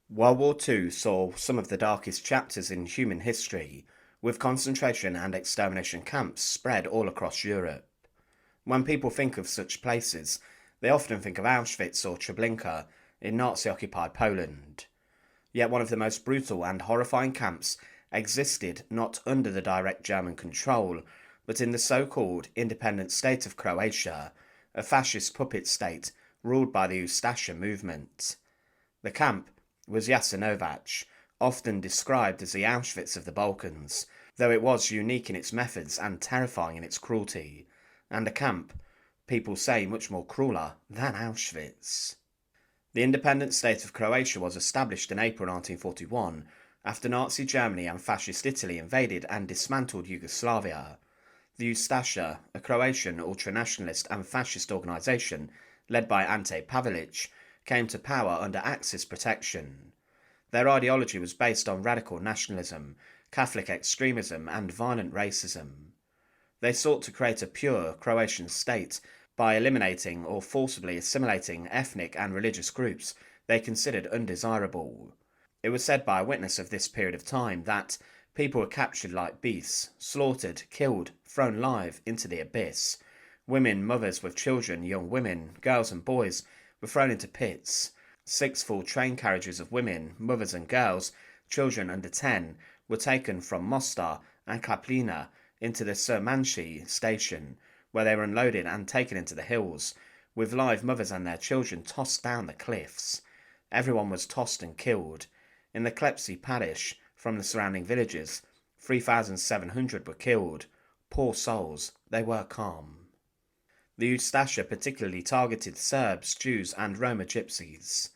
World War II saw some of the darkest chapters in human history, with concentration and extermination camps spread all across Europe. When people think of such places, they often think of Auschwitz or Treblinka in Nazi-occupied Poland. Yet one of the most brutal and horrifying camps existed not under the direct German control, but in the so-called independent state of Croatia, a fascist puppet state ruled by the Ustase movement. The camp was Jasenovac, often described as the Auschwitz of the Balkans, though it was unique in its methods and terrifying in its cruelty, and a camp, people say, much more crueler than Auschwitz. The independent state of Croatia was established in April 1941 after Nazi Germany and Fascist Italy invaded and dismantled Yugoslavia. The Ustase, a Croatian ultranationalist and fascist organisation led by Ante Pavelic, came to power under Axis protection. Their ideology was based on radical nationalism, Catholic extremism and violent racism. They sought to create a pure Croatian state by eliminating or forcibly assimilating ethnic and religious groups they considered undesirable. It was said by a witness of this period of time that people were captured like beasts, slaughtered, killed, thrown live into the abyss. Women, mothers with children, young women, girls and boys were thrown into pits. 6 full train carriages of women, mothers and girls, children under 10, were taken from Mostar and Kaplina into the Surmanshi station, where they were unloaded and taken into the hills, with live mothers and their children tossed down the cliffs. Everyone was tossed and killed. In the Klepsi parish, from the surrounding villages, 3,700 were killed. Poor souls, they were calm. The Ustase particularly targeted Serbs, Jews and Roma gypsies,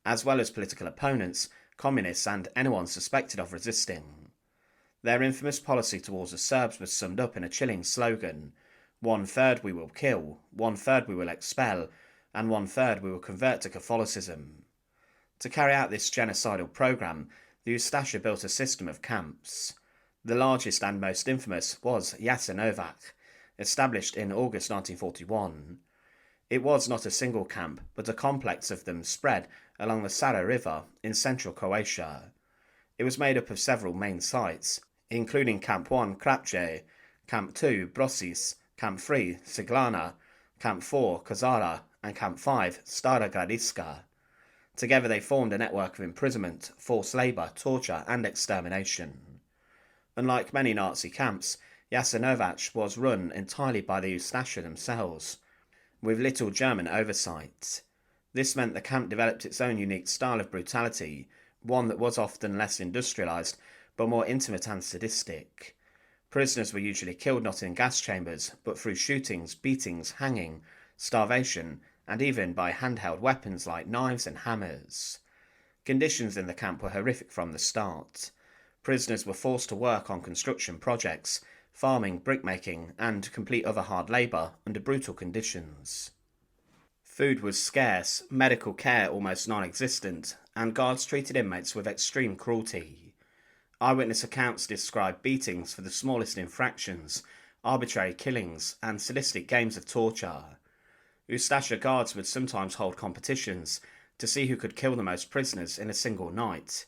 as well as political opponents, communists and anyone suspected of resisting. Their infamous policy towards the Serbs was summed up in a chilling slogan: 1/3 we will kill, 1/3 we will expel, and 1/3 we will convert to Catholicism. To carry out this genocidal programme, the Ustase built a system of camps. The largest and most infamous was Jasenovac, established in August 1941. It was not a single camp, but a complex of them spread along the Sara River in central Croatia. It was made up of several main sites, including Camp 1 Krapje, Camp 2 Brosis, Camp 3 Siglana, Camp 4 Kozara, and Camp 5 Stara Gradiska. Together they formed a network of imprisonment, forced labour, torture and extermination. Unlike many Nazi camps, Jasenovac was run entirely by the Ustase themselves, with little German oversight. This meant the camp developed its own unique style of brutality, one that was often less industrialised but more intimate and sadistic. Prisoners were usually killed not in gas chambers, but through shootings, beatings, hanging, starvation, and even by handheld weapons like knives and hammers. Conditions in the camp were horrific from the start. Prisoners were forced to work on construction projects, farming, brickmaking, and complete other hard labour under brutal conditions. Food was scarce, medical care almost non-existent, and guards treated inmates with extreme cruelty. Eyewitness accounts describe beatings for the smallest infractions, arbitrary killings, and sadistic games of torture. Ustase guards would sometimes hold competitions to see who could kill the most prisoners in a single night.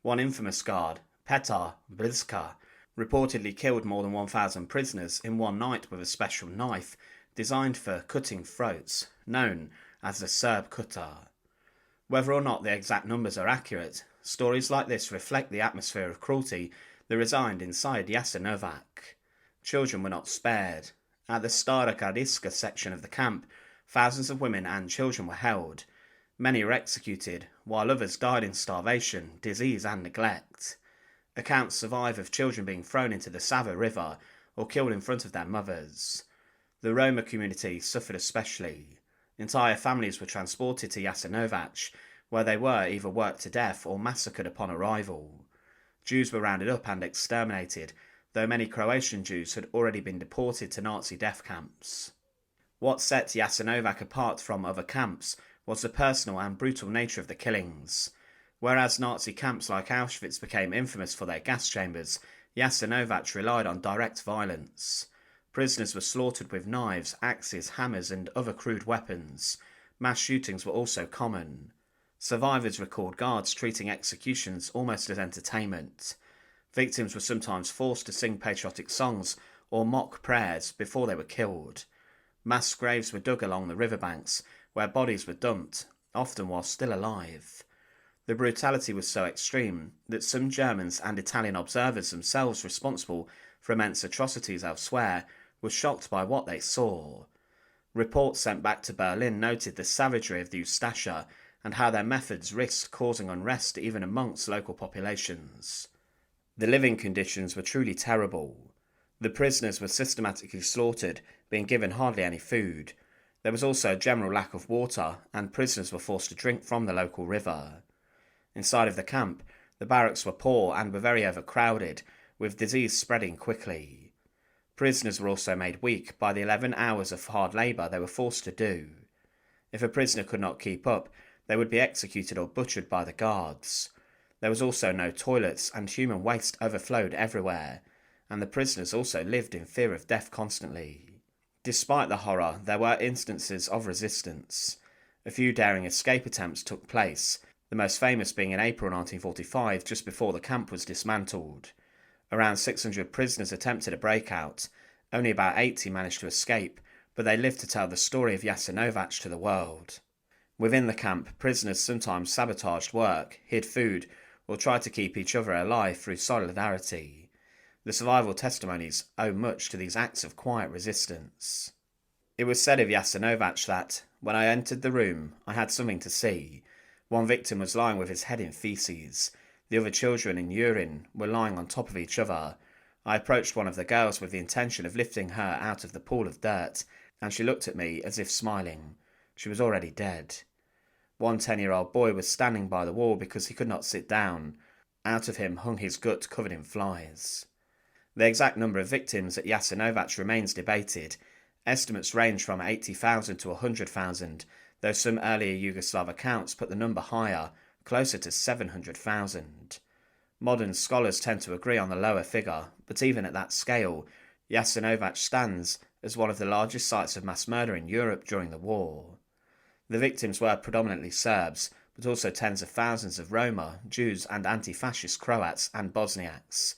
One infamous guard, Petar Blizka, reportedly killed more than 1,000 prisoners in one night with a special knife designed for cutting throats, known as the Serb cutter. Whether or not the exact numbers are accurate, stories like this reflect the atmosphere of cruelty that resided inside Jasenovac. Children were not spared. At the Stara Gradiska section of the camp, thousands of women and children were held. Many were executed, while others died in starvation, disease and neglect. Accounts survive of children being thrown into the Sava River or killed in front of their mothers. The Roma community suffered especially. Entire families were transported to Jasenovac, where they were either worked to death or massacred upon arrival. Jews were rounded up and exterminated, though many Croatian Jews had already been deported to Nazi death camps. What set Jasenovac apart from other camps was the personal and brutal nature of the killings. Whereas Nazi camps like Auschwitz became infamous for their gas chambers, Jasenovac relied on direct violence. Prisoners were slaughtered with knives, axes, hammers and other crude weapons. Mass shootings were also common. Survivors record guards treating executions almost as entertainment. Victims were sometimes forced to sing patriotic songs or mock prayers before they were killed. Mass graves were dug along the riverbanks, where bodies were dumped, often while still alive. The brutality was so extreme that some Germans and Italian observers themselves responsible for immense atrocities elsewhere were shocked by what they saw. Reports sent back to Berlin noted the savagery of the Ustase and how their methods risked causing unrest even amongst local populations. The living conditions were truly terrible. The prisoners were systematically slaughtered, being given hardly any food. There was also a general lack of water, and prisoners were forced to drink from the local river. Inside of the camp, the barracks were poor and were very overcrowded, with disease spreading quickly. Prisoners were also made weak by the 11 hours of hard labour they were forced to do. If a prisoner could not keep up, they would be executed or butchered by the guards. There was also no toilets, and human waste overflowed everywhere, and the prisoners also lived in fear of death constantly. Despite the horror, there were instances of resistance. A few daring escape attempts took place, the most famous being in April 1945, just before the camp was dismantled. Around 600 prisoners attempted a breakout. Only about 80 managed to escape, but they lived to tell the story of Jasenovac to the world. Within the camp, prisoners sometimes sabotaged work, hid food, or tried to keep each other alive through solidarity. The survival testimonies owe much to these acts of quiet resistance. It was said of Jasenovac that, when I entered the room, I had something to see. One victim was lying with his head in feces. The other children in urine were lying on top of each other. I approached one of the girls with the intention of lifting her out of the pool of dirt, and she looked at me as if smiling. She was already dead. One 10-year-old boy was standing by the wall because he could not sit down. Out of him hung his gut covered in flies. The exact number of victims at Jasenovac remains debated. Estimates range from 80,000 to 100,000, though some earlier Yugoslav accounts put the number higher, closer to 700,000. Modern scholars tend to agree on the lower figure, but even at that scale, Jasenovac stands as one of the largest sites of mass murder in Europe during the war. The victims were predominantly Serbs, but also tens of thousands of Roma, Jews and anti-fascist Croats and Bosniaks.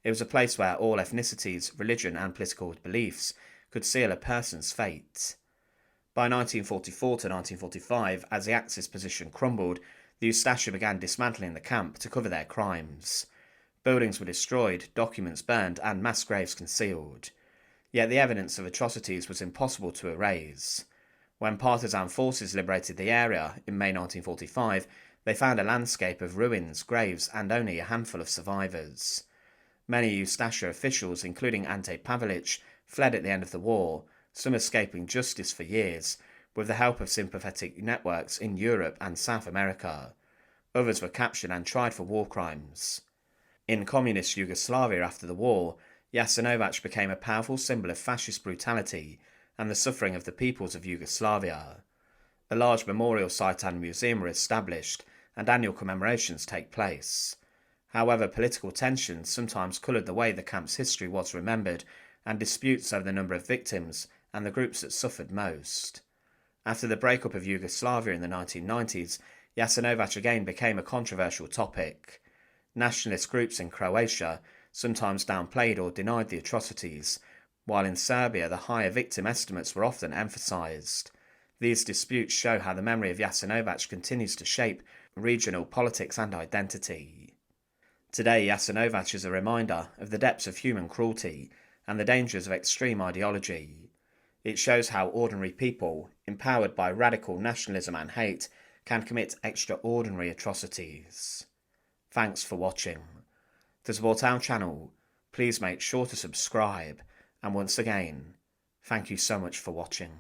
It was a place where all ethnicities, religion and political beliefs could seal a person's fate. By 1944 to 1945, as the Axis position crumbled, the Ustase began dismantling the camp to cover their crimes. Buildings were destroyed, documents burned and mass graves concealed. Yet the evidence of atrocities was impossible to erase. When partisan forces liberated the area in May 1945, they found a landscape of ruins, graves and only a handful of survivors. Many Ustase officials, including Ante Pavelic, fled at the end of the war, some escaping justice for years, with the help of sympathetic networks in Europe and South America. Others were captured and tried for war crimes. In communist Yugoslavia after the war, Jasenovac became a powerful symbol of fascist brutality and the suffering of the peoples of Yugoslavia. A large memorial site and museum were established, and annual commemorations take place. However, political tensions sometimes coloured the way the camp's history was remembered, and disputes over the number of victims and the groups that suffered most. After the breakup of Yugoslavia in the 1990s, Jasenovac again became a controversial topic. Nationalist groups in Croatia sometimes downplayed or denied the atrocities, while in Serbia the higher victim estimates were often emphasised. These disputes show how the memory of Jasenovac continues to shape regional politics and identity. Today, Jasenovac is a reminder of the depths of human cruelty and the dangers of extreme ideology. It shows how ordinary people, empowered by radical nationalism and hate, can commit extraordinary atrocities. Thanks for watching. To support our channel, please make sure to subscribe, and once again, thank you so much for watching.